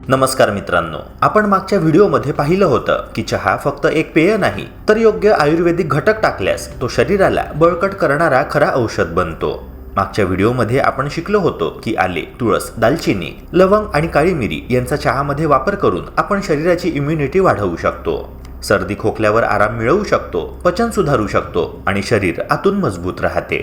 नमस्कार मित्रांनो, आपण मागच्या व्हिडिओमध्ये पाहिलं होतं की चहा फक्त एक पेय नाही तर योग्य आयुर्वेदिक घटक टाकल्यास तो शरीराला बळकट करणारा खरा औषध बनतो। मागच्या व्हिडिओमध्ये आपण शिकलो होतो की आले, तुळस, दालचिनी, लवंग आणि काळी मिरी यांचा चहामध्ये वापर करून आपण शरीराची इम्युनिटी वाढवू शकतो, सर्दी खोकल्यावर आराम मिळवू शकतो, पचन सुधारू शकतो आणि शरीर आतून मजबूत राहते।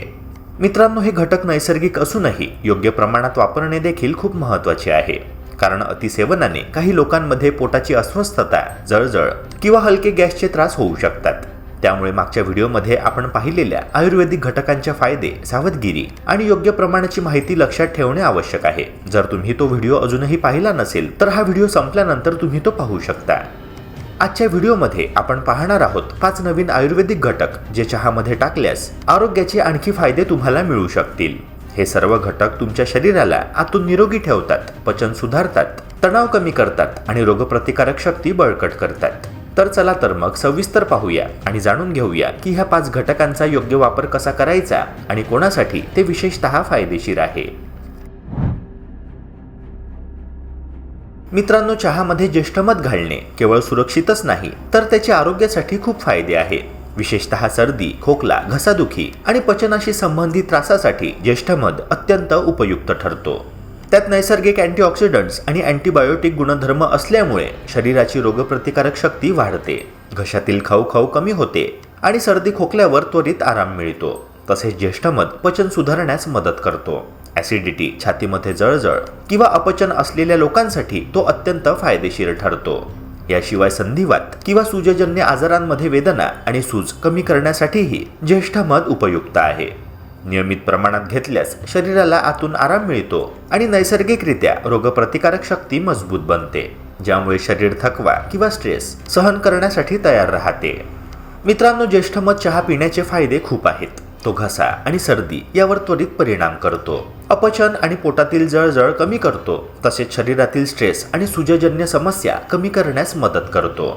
मित्रांनो, हे घटक नैसर्गिक असूनही योग्य प्रमाणात वापरणे देखील खूप महत्त्वाचे आहे, कारण अतिसेवनाने काही लोकांमध्ये पोटाची अस्वस्थता, जळजळ किंवा हलके गॅसचे त्रास होऊ शकतात। त्यामुळे मागच्या व्हिडिओमध्ये आपण पाहिलेल्या आयुर्वेदिक घटकांचे फायदे, सावधगिरी आणि योग्य प्रमाणाची माहिती लक्षात ठेवणे आवश्यक आहे। जर तुम्ही तो व्हिडिओ अजूनही पाहिला नसेल तर हा व्हिडिओ संपल्यानंतर तुम्ही तो पाहू शकता। आजच्या व्हिडिओमध्ये आपण पाहणार आहोत 5 नवीन आयुर्वेदिक घटक जे चहामध्ये टाकल्यास आरोग्याचे आणखी फायदे तुम्हाला मिळू शकतील। हे सर्व घटक तुमच्या शरीराला आतून निरोगी ठेवतात, पचन सुधारतात, तणाव कमी करतात आणि रोगप्रतिकारक शक्ती बळकट करतात। तर चला तर मग सविस्तर पाहूया आणि जाणून घेऊया की ह्या 5 घटकांचा योग्य वापर कसा करायचा आणि कोणासाठी ते विशेषतः फायदेशीर आहे। मित्रांनो, चहामध्ये ज्येष्ठमध घालणे केवळ सुरक्षितच नाही तर त्याच्या आरोग्यासाठी खूप फायदे आहे। विशेषतः सर्दी, खोकला, घसादुखी आणि पचनाशी संबंधित त्रासासाठी ज्येष्ठमध अत्यंत उपयुक्त ठरतो। त्यात नैसर्गिक अँटीऑक्सिडंट्स आणि अँटीबायोटिक गुणधर्म असल्यामुळे शरीराची रोगप्रतिकारक शक्ती वाढते, घशातील खवखव कमी होते आणि सर्दी खोकल्यावर त्वरित आराम मिळतो। तसेच ज्येष्ठमध पचन सुधारण्यास मदत करतो। ॲसिडिटी, छातीमध्ये जळजळ किंवा अपचन असलेल्या लोकांसाठी तो अत्यंत फायदेशीर ठरतो। याशिवाय संधिवात किंवा सूजजन्य आजारांमध्ये वेदना आणि सूज कमी करण्यासाठीही ज्येष्ठमध उपयुक्त आहे। नियमित प्रमाणात घेतल्यास शरीराला आतून आराम मिळतो आणि नैसर्गिकरित्या रोगप्रतिकारक शक्ती मजबूत बनते, ज्यामुळे शरीर थकवा किंवा स्ट्रेस सहन करण्यासाठी तयार राहते। मित्रांनो, ज्येष्ठमध चहा पिण्याचे फायदे खूप आहेत। तो घसा आणि सर्दी यावर त्वरित परिणाम करतो, अपचन आणि पोटातील जळजळ कमी करतो, तसेच शरीरातील स्ट्रेस आणि सूजजन्य समस्या कमी करण्यास मदत करतो।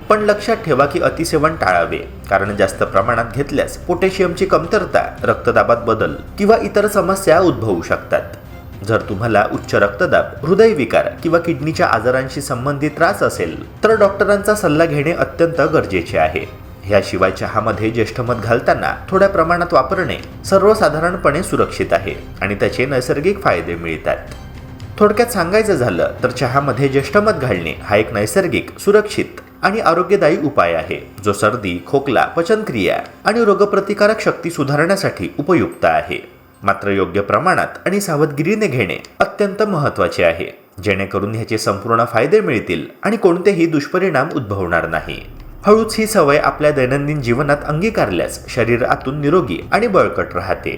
पण लक्षात ठेवा की अतिसेवन टाळावे, कारण जास्त प्रमाणात घेतल्यास पोटॅशियमची कमतरता, रक्तदाबात बदल किंवा इतर समस्या उद्भवू शकतात। जर तुम्हाला उच्च रक्तदाब, हृदयविकार किंवा किडनीच्या आजारांशी संबंधित त्रास असेल तर डॉक्टरांचा सल्ला घेणे अत्यंत गरजेचे आहे। याशिवाय चहामध्ये ज्येष्ठमध घालताना थोड्या प्रमाणात वापरणे सर्वसाधारणपणे सुरक्षित आहे आणि त्याचे नैसर्गिक फायदे मिळतात। थोडक्यात सांगायचं झालं तर चहामध्ये ज्येष्ठमध घालणे हा एक नैसर्गिक, सुरक्षित आणि आरोग्यदायी उपाय आहे, जो सर्दी, खोकला, पचनक्रिया आणि रोगप्रतिकारक शक्ती सुधारण्यासाठी उपयुक्त आहे। मात्र योग्य प्रमाणात आणि सावधगिरीने घेणे अत्यंत महत्त्वाचे आहे, जेणेकरून ह्याचे संपूर्ण फायदे मिळतील आणि कोणतेही दुष्परिणाम उद्भवणार नाही। हळूच ही सवय आपल्या दैनंदिन जीवनात अंगीकारल्यास शरीर आतून निरोगी आणि बळकट राहते।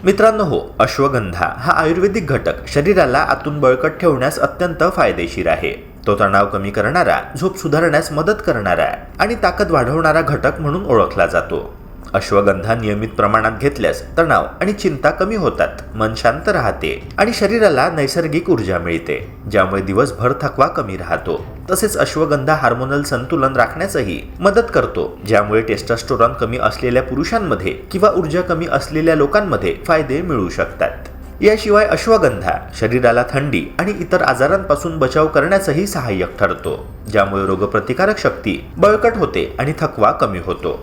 मित्रांनो हो, अश्वगंधा हा आयुर्वेदिक घटक शरीराला आतून बळकट ठेवण्यास अत्यंत फायदेशीर आहे। तो तणाव कमी करणारा, झोप सुधारण्यास मदत करणारा आणि ताकद वाढवणारा घटक म्हणून ओळखला जातो। अश्वगंधा नियमित प्रमाणात घेतल्यास तणाव आणि चिंता कमी होतात, मन शांत राहते आणि शरीराला नैसर्गिक ऊर्जा मिळते, ज्यामुळे दिवसभर थकवा कमी राहतो। तसेच अश्वगंधा हार्मोनल संतुलन राखण्यासही मदत करतो, ज्यामुळे टेस्टोस्टेरॉन कमी असलेल्या पुरुषांमध्ये किंवा ऊर्जा कमी असलेल्या लोकांमध्ये फायदे मिळू शकतात। याशिवाय अश्वगंधा शरीराला थंडी आणि इतर आजारांपासून बचाव करण्यासही सहाय्यक ठरतो, ज्यामुळे रोगप्रतिकारक शक्ती बळकट होते आणि थकवा कमी होतो।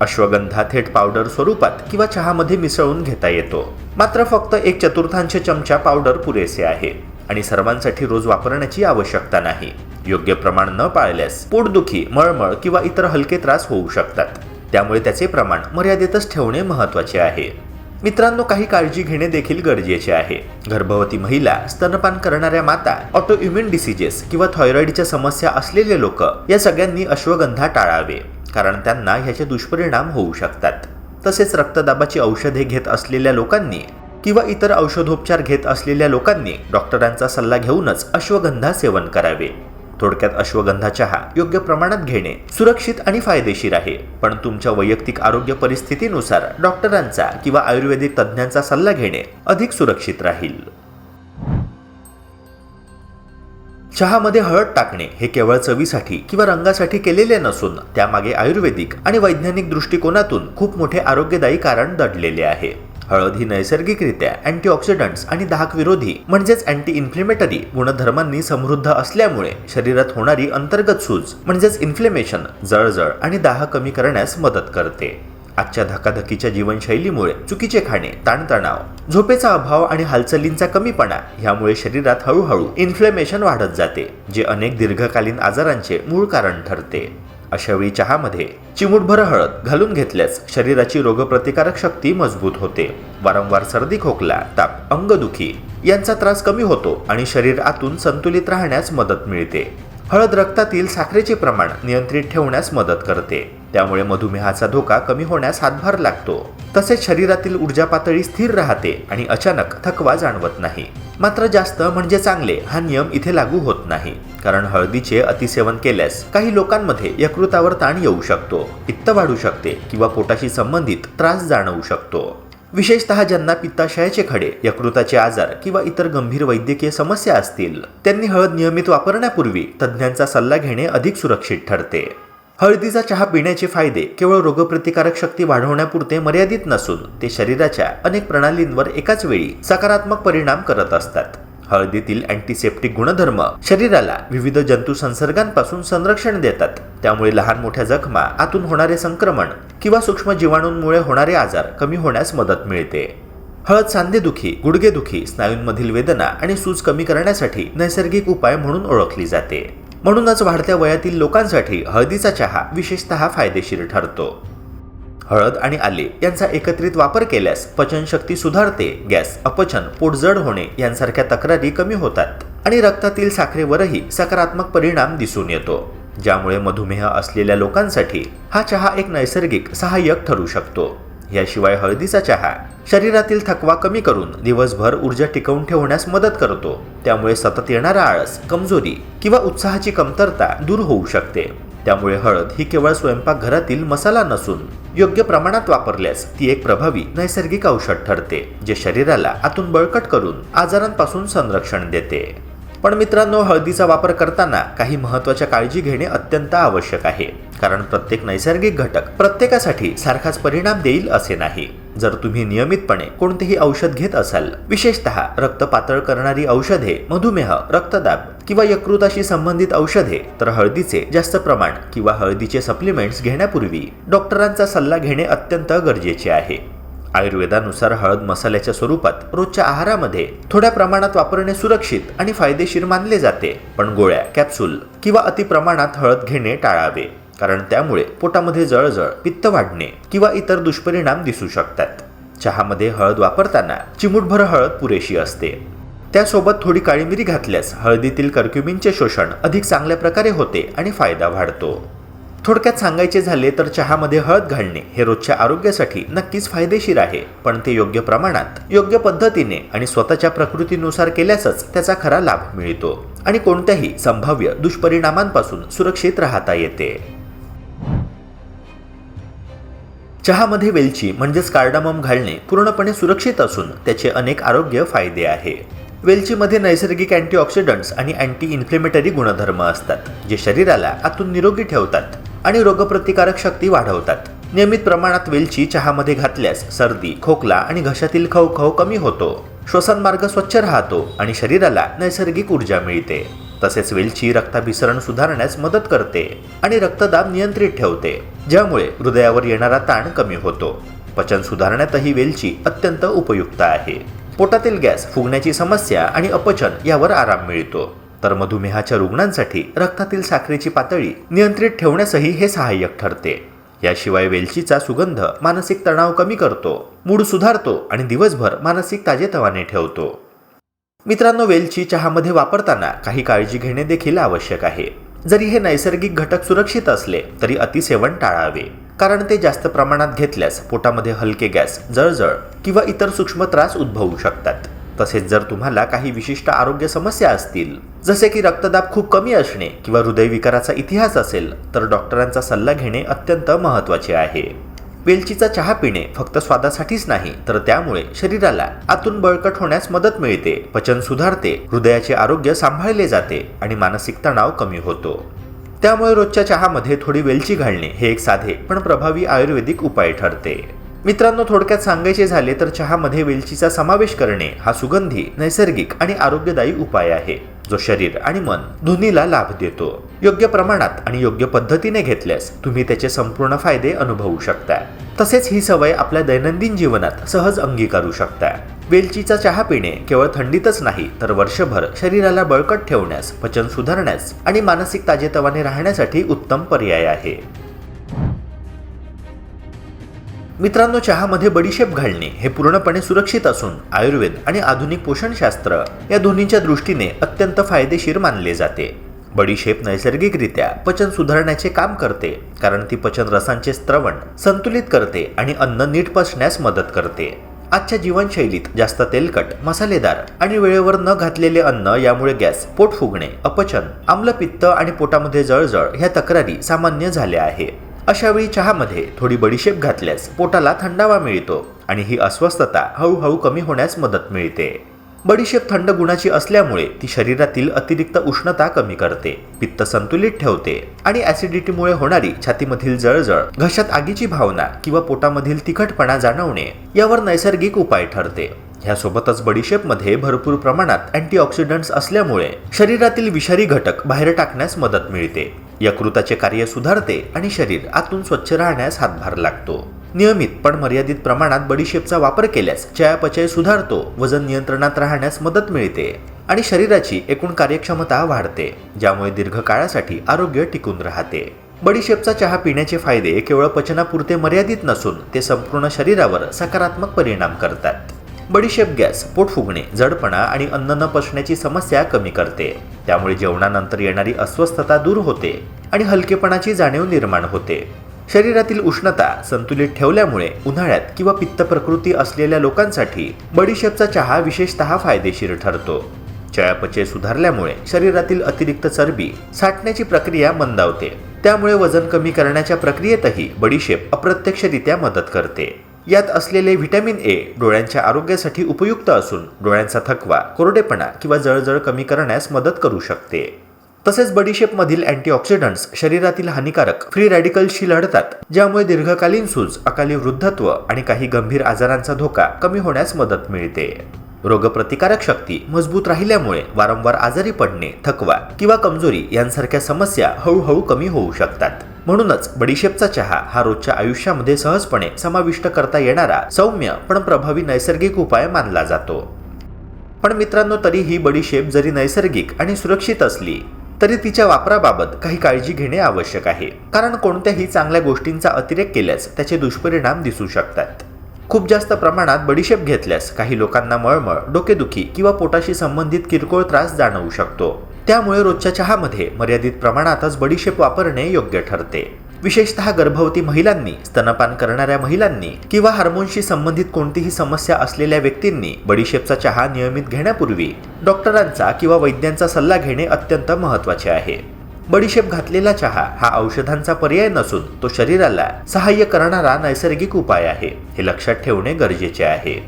अश्वगंधा थेट पावडर स्वरूपात किंवा चहामध्ये मिसळून घेता येतो, मात्र फक्त 1/4 चमचा पावडर पुरेसे आहे आणि सर्वांसाठी रोज वापरण्याची आवश्यकता नाही। योग्य प्रमाण न पाळल्यास पोटदुखी, मळमळ किंवा इतर हलके त्रास होऊ शकतात, त्यामुळे त्याचे प्रमाण मर्यादितच ठेवणे महत्त्वाचे आहे। मित्रांनो, काही काळजी घेणे देखील गरजेचे आहे। गर्भवती महिला, स्तनपान करणाऱ्या माता, ऑटोइम्युन डिसीजेस किंवा थायरॉइडच्या समस्या असलेले लोक या सगळ्यांनी अश्वगंधा टाळावे, कारण त्यांना ह्याचे दुष्परिणाम होऊ शकतात। तसेच रक्तदाबाची औषधे घेत असलेल्या लोकांनी किंवा इतर औषधोपचार घेत असलेल्या लोकांनी डॉक्टरांचा सल्ला घेऊनच अश्वगंधा सेवन करावे। थोडक्यात अश्वगंधा चहा योग्य प्रमाणात घेणे सुरक्षित आणि फायदेशीर आहे, पण तुमच्या वैयक्तिक आरोग्य परिस्थितीनुसार डॉक्टरांचा किंवा आयुर्वेदिक तज्ज्ञांचा सल्ला घेणे अधिक सुरक्षित राहील। चहामध्ये हळद टाकणे हे केवळ चवीसाठी किंवा रंगासाठी केलेले नसून त्यामागे आयुर्वेदिक आणि वैज्ञानिक दृष्टिकोनातून खूप मोठे आरोग्यदायी कारण दडलेले आहे। हळद ही नैसर्गिकरित्या अँटीऑक्सिडंट्स आणि दाहक विरोधी म्हणजेच अँटी इन्फ्लेमेटरी गुणधर्मांनी समृद्ध असल्यामुळे शरीरात होणारी अंतर्गत सूज म्हणजेच इन्फ्लेमेशन, जळजळ आणि दाह कमी करण्यास मदत करते. आजच्या धकाधकीच्या जीवनशैलीमुळे चुकीचे खाणे, ताणतणाव, झोपेचा अभाव आणि हालचालींचा कमीपणा यामुळे शरीरात हळूहळू इन्फ्लेमेशन वाढत जाते, जे अनेक दीर्घकालीन आजारांचे मूळ कारण ठरते. अशावेळी चहामध्ये चिमूटभर हळद घालून घेतल्यास शरीराची रोगप्रतिकारक शक्ती मजबूत होते. वारंवार सर्दी, खोकला, ताप, अंगदुखी यांचा त्रास कमी होतो आणि शरीर आतून संतुलित राहण्यास मदत मिळते. हळद रक्तातील साखरेचे प्रमाण नियंत्रित ठेवण्यास मदत करते, त्यामुळे मधुमेहाचा धोका कमी होण्यास हातभार लागतो. तसेच शरीरातील ऊर्जा पातळी स्थिर राहते आणि अचानक थकवा जाणवत नाही. मात्र जास्त म्हणजे चांगले हा नियम इथे लागू होत नाही, कारण हळदीचे अतिसेवन केल्यास काही लोकांमध्ये यकृतावर ताण येऊ शकतो, पित्त वाढू शकते किंवा पोटाशी संबंधित त्रास जाणवू शकतो. विशेषतः ज्यांना पित्ताशयाचे खडे, यकृताचे आजार किंवा इतर गंभीर वैद्यकीय समस्या असतील, त्यांनी हळद नियमित वापरण्यापूर्वी तज्ज्ञांचा सल्ला घेणे अधिक सुरक्षित ठरते. हळदीचा चहा पिण्याचे फायदे केवळ रोगप्रतिकारक शक्ती वाढवण्यापुरते मर्यादित नसून ते शरीराच्या अनेक प्रणालींवर एकाच वेळी सकारात्मक परिणाम करत असतात. हळदीतील अँटीसेप्टिक गुणधर्म शरीराला विविध जंतू संसर्गांपासून संरक्षण देतात, त्यामुळे लहान मोठ्या जखमा, आतून होणारे संक्रमण किंवा सूक्ष्म जीवाणूंमुळे होणारे आजार कमी होण्यास मदत मिळते. हळद सांधेदुखी, गुडघेदुखी, स्नायूंमधील वेदना आणि सूज कमी करण्यासाठी नैसर्गिक उपाय म्हणून ओळखली जाते. म्हणूनच वाढत्या वयातील लोकांसाठी हळदीचा चहा विशेषतः फायदेशीर ठरतो. हळद आणि आले यांचा एकत्रित वापर केल्यास पचनशक्ती सुधारते, गॅस, अपचन, पोट जड होणे यांसारख्या तक्रारी कमी होतात आणि रक्तातील साखरेवरही सकारात्मक परिणाम दिसून येतो, ज्यामुळे मधुमेह असलेल्या लोकांसाठी हा चहा एक नैसर्गिक सहाय्यक ठरू शकतो. याशिवाय हळदीचा चहा शरीरातील थकवा कमी करून दिवसभर ऊर्जा टिकवून ठेवण्यास मदत करतो, त्यामुळे सतत येणारा आळस, कमजोरी किंवा उत्साहाची कमतरता दूर होऊ शकते. त्यामुळे हळद ही केवळ स्वयंपाकघरातील मसाला नसून योग्य प्रमाणात वापरल्यास ती एक प्रभावी नैसर्गिक औषध ठरते, जे शरीराला आतून बळकट करून आजारांपासून संरक्षण देते. पण मित्रांनो, हळदीचा वापर करताना काही महत्त्वाच्या काळजी घेणे अत्यंत आवश्यक आहे, कारण प्रत्येक नैसर्गिक घटक प्रत्येकासाठी सारखाच परिणाम देईल असे नाही. जर तुम्ही नियमितपणे कोणतेही औषध घेत असाल, विशेषतः रक्त पातळ करणारी औषधे, मधुमेह, रक्तदाब किंवा यकृताशी संबंधित औषधे, तर हळदीचे जास्त प्रमाण किंवा हळदीचे सप्लिमेंट्स घेण्यापूर्वी डॉक्टरांचा सल्ला घेणे अत्यंत गरजेचे आहे. आयुर्वेदानुसार हळद मसाल्याच्या स्वरूपात रोजच्या आहारामध्ये थोड्या प्रमाणात वापरणे सुरक्षित आणि फायदेशीर मानले जाते, पण गोळ्या, कॅप्सूल किंवा अतिप्रमाणात हळद घेणे टाळावे, कारण त्यामुळे पोटामध्ये जळजळ, पित्त वाढणे किंवा इतर दुष्परिणाम दिसू शकतात. चहामध्ये हळद वापरताना चिमूटभर हळद पुरेशी असते. त्यासोबत थोडी काळी मिरी घातल्यास हळदीतील कर्क्युमिनचे शोषण अधिक चांगल्या प्रकारे होते आणि फायदा वाढतो. थोडक्यात सांगायचे झाले तर चहामध्ये हळद घालणे हे रोजच्या आरोग्यासाठी नक्कीच फायदेशीर आहे, पण ते योग्य प्रमाणात, योग्य पद्धतीने आणि स्वतःच्या प्रकृतीनुसार केल्यासच त्याचा खरा लाभ मिळतो आणि कोणत्याही संभाव्य दुष्परिणामांपासून सुरक्षित राहता येते. चहामध्ये वेलची म्हणजेच कार्डामम घालणे पूर्णपणे सुरक्षित असून त्याचे अनेक आरोग्य फायदे आहे. वेलचीमध्ये नैसर्गिक अँटीऑक्सिडंट्स आणि अँटी इन्फ्लेमेटरी गुणधर्म असतात, जे शरीराला आतून निरोगी ठेवतात आणि रोगप्रतिकारक शक्ती वाढवतात. नियमित प्रमाणात वेलची चहामध्ये घातल्यास सर्दी, खोकला आणि घशातील खवखव कमी होतो, श्वसनमार्ग स्वच्छ राहतो आणि शरीराला नैसर्गिक ऊर्जा मिळते. तसेच वेलची रक्ताभिसरण सुधारण्यास मदत करते आणि रक्तदाब नियंत्रित ठेवते, ज्यामुळे हृदयावर येणारा ताण कमी होतो. पचन सुधारण्यातही वेलची अत्यंत उपयुक्त आहे. पोटातील गॅस, फुगण्याची समस्या आणि अपचन यावर आराम मिळतो. तर मधुमेहाच्या रुग्णांसाठी रक्तातील साखरेची पातळी नियंत्रित ठेवण्यासही हे सहाय्यक ठरते. याशिवाय वेलचीचा सुगंध मानसिक तणाव कमी करतो, मूड सुधारतो आणि दिवसभर मानसिक ताजेतवाने ठेवतो. मित्रांनो, वेलची चहामध्ये वापरताना काही काळजी घेणे देखील आवश्यक आहे. जरी हे नैसर्गिक घटक सुरक्षित असले तरी अतिसेवन टाळावे, कारण ते जास्त प्रमाणात घेतल्यास पोटामध्ये हलके गॅस, जळजळ किंवा इतर सूक्ष्म त्रास उद्भवू शकतात. तसेच जर तुम्हाला काही विशिष्ट आरोग्य समस्या असतील, जसे की रक्तदाब खूप कमी असणे किंवा हृदयविकाराचा इतिहास असेल, तर डॉक्टरांचा सल्ला घेणे अत्यंत महत्त्वाचे आहे. वेलचीचा चहा पिणे फक्त स्वादासाठीच नाही, तर त्यामुळे शरीराला आतून बळकट होण्यास मदत मिळते, पचन सुधारते, हृदयाचे आरोग्य सांभाळले जाते आणि मानसिक तणाव कमी होतो. त्यामुळे रोजच्या चहामध्ये थोडी वेलची घालणे हे एक साधे पण प्रभावी आयुर्वेदिक उपाय ठरते. मित्रांनो, थोडक्यात सांगायचे झाले तर चहामध्ये वेलचीचा समावेश करणे हा सुगंधी, नैसर्गिक आणि आरोग्यदायी उपाय आहे, जो शरीर आणि मन दोन्हीला लाभ देतो. योग्य प्रमाणात आणि योग्य पद्धतीने घेतल्यास तुम्ही त्याचे संपूर्ण फायदे अनुभवू शकता. तसेच ही सवय आपल्या दैनंदिन जीवनात सहज अंगीकारू शकता. वेलचीचा चहा पिणे केवळ थंडीतच नाही तर वर्षभर शरीराला बळकट ठेवण्यास, पचन सुधारण्यास आणि मानसिक ताजेतवाने राहण्यासाठी उत्तम पर्याय आहे. मित्रांनो, चहामध्ये बडीशेप घालणे हे पूर्णपणे सुरक्षित असून आयुर्वेद आणि आधुनिक पोषणशास्त्र या दोन्हीच्या दृष्टीने अत्यंत फायदेशीर मानले जाते. बडीशेप नैसर्गिकरित्या पचन सुधारण्याचे काम करते, कारण ती पचन रसांचे स्त्रवण संतुलित करते आणि अन्न नीट पचण्यास मदत करते. आजच्या जीवनशैलीत जास्त तेलकट, मसालेदार आणि वेळेवर न घातलेले अन्न यामुळे गॅस, पोट फुगणे, अपचन, आम्लपित्त आणि पोटामध्ये जळजळ ह्या तक्रारी सामान्य झाल्या आहे. अशावेळी चहामध्ये थोडी बडीशेप घातल्यास पोटाला थंडावा मिळतो आणि ही अस्वस्थता हळूहळू कमी होण्यास मदत मिळते. बडीशेप थंड गुणाची असल्यामुळे ती शरीरातील अतिरिक्त उष्णता कमी करते, पित्त संतुलित ठेवते आणि ऍसिडिटीमुळे होणारी छातीमधील जळजळ, घशात आगीची भावना किंवा पोटामधील तिखटपणा जाणवणे यावर नैसर्गिक उपाय ठरते. ह्यासोबतच बडीशेपमध्ये भरपूर प्रमाणात अँटीऑक्सिडंट्स असल्यामुळे शरीरातील विषारी घटक बाहेर टाकण्यास मदत मिळते. यकृताचे कार्य सुधारते आणि शरीर आतून स्वच्छ राहण्यास हातभार लागतो. नियमित पण मर्यादित प्रमाणात बडीशेपचा वापर केल्यास चयापचय सुधारतो, वजन नियंत्रणात राहण्यास मदत मिळते आणि शरीराची एकूण कार्यक्षमता वाढते, ज्यामुळे दीर्घकाळासाठी आरोग्य टिकून राहते. बडीशेपचा चहा पिण्याचे फायदे केवळ पचनापुरते मर्यादित नसून ते संपूर्ण शरीरावर सकारात्मक परिणाम करतात. बडीशेप गॅस, पोट फुगणे, जडपणा आणि अन्न न पचण्याची समस्या कमी करते. त्यामुळे जेवणानंतर येणारी अस्वस्थता दूर होते आणि हलकेपणाची जाणीव निर्माण होते. शरीरातील उष्णता संतुलित ठेवल्यामुळे उन्हाळ्यात किंवा पित्त प्रकृती असलेल्या लोकांसाठी बडीशेपचा चहा विशेषतः फायदेशीर ठरतो. चयापचय सुधारल्यामुळे शरीरातील अतिरिक्त चरबी साठण्याची प्रक्रिया मंदावते. त्यामुळे वजन कमी करण्याच्या प्रक्रियेतही बडीशेप अप्रत्यक्षरित्या मदत करते. यात असलेले व्हिटॅमिन ए डोळ्यांच्या आरोग्यासाठी उपयुक्त असून डोळ्यांचा थकवा, कोरडेपणा किंवा जळजळ कमी करण्यास मदत करू शकते. तसेच बडीशेपमधील अँटीऑक्सिडंट्स शरीरातील हानिकारक फ्री रॅडिकल्सशी लढतात, ज्यामुळे दीर्घकालीन सूज, अकाली वृद्धत्व आणि काही गंभीर आजारांचा धोका कमी होण्यास मदत मिळते. रोगप्रतिकारक शक्ती मजबूत राहिल्यामुळे वारंवार आजारी पडणे, थकवा किंवा कमजोरी यांसारख्या समस्या हळूहळू कमी होऊ शकतात. म्हणूनच बडीशेपचा चहा हा रोजच्या आयुष्यामध्ये सहजपणे समाविष्ट करता येणारा सौम्य पण प्रभावी नैसर्गिक उपाय मानला जातो. पण मित्रांनो, तरीही बडीशेप जरी नैसर्गिक आणि सुरक्षित असली तरी तिच्या वापराबाबत काही काळजी घेणे आवश्यक आहे, कारण कोणत्याही चांगल्या गोष्टींचा अतिरेक केल्यास त्याचे दुष्परिणाम दिसू शकतात. खूप जास्त प्रमाणात बडीशेप घेतल्यास काही लोकांना मळमळ, डोकेदुखी किंवा पोटाशी संबंधित किरकोळ त्रास जाणवू शकतो. त्यामुळे रोजच्या चहामध्ये मर्यादित प्रमाणातच बडीशेप वापरणे योग्य ठरते. विशेषतः गर्भवती महिलांनी, स्तनपान करणाऱ्या महिलांनी किंवा हार्मोनशी संबंधित कोणतीही समस्या असलेल्या व्यक्तींनी बडीशेपचा चहा नियमित घेण्यापूर्वी डॉक्टरांचा किंवा वैद्यांचा सल्ला घेणे अत्यंत महत्त्वाचे आहे. बडीशेप घातलेला चहा हा औषधांचा पर्याय नसून तो शरीराला सहाय्य करणारा नैसर्गिक उपाय आहे, हे लक्षात ठेवणे गरजेचे आहे.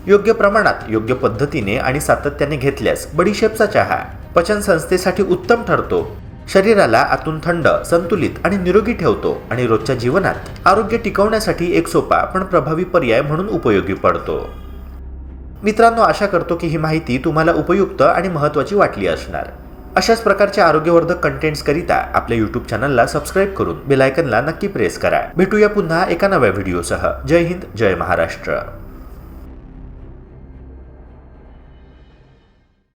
योग्य प्रमाणात, योग्य पद्धतीने आणि सातत्याने घेतल्यास बडीशेपचा चहा पचन संस्थेसाठी उत्तम ठरतो, शरीराला आतून थंड, संतुलित आणि निरोगी ठेवतो आणि रोजच्या जीवनात आरोग्य टिकवण्यासाठी एक सोपा पण प्रभावी पर्याय म्हणून उपयोगी पडतो. मित्रांनो, आशा करतो की ही माहिती तुम्हाला उपयुक्त आणि महत्त्वाची वाटली असणार. अशाच प्रकारच्या आरोग्यवर्धक कंटेंट्स करिता आपल्या YouTube चॅनलला सबस्क्राईब करून बेल आयकनला नक्की प्रेस करा. भेटूया पुन्हा एका नव्या व्हिडिओसह. जय हिंद, जय महाराष्ट्र.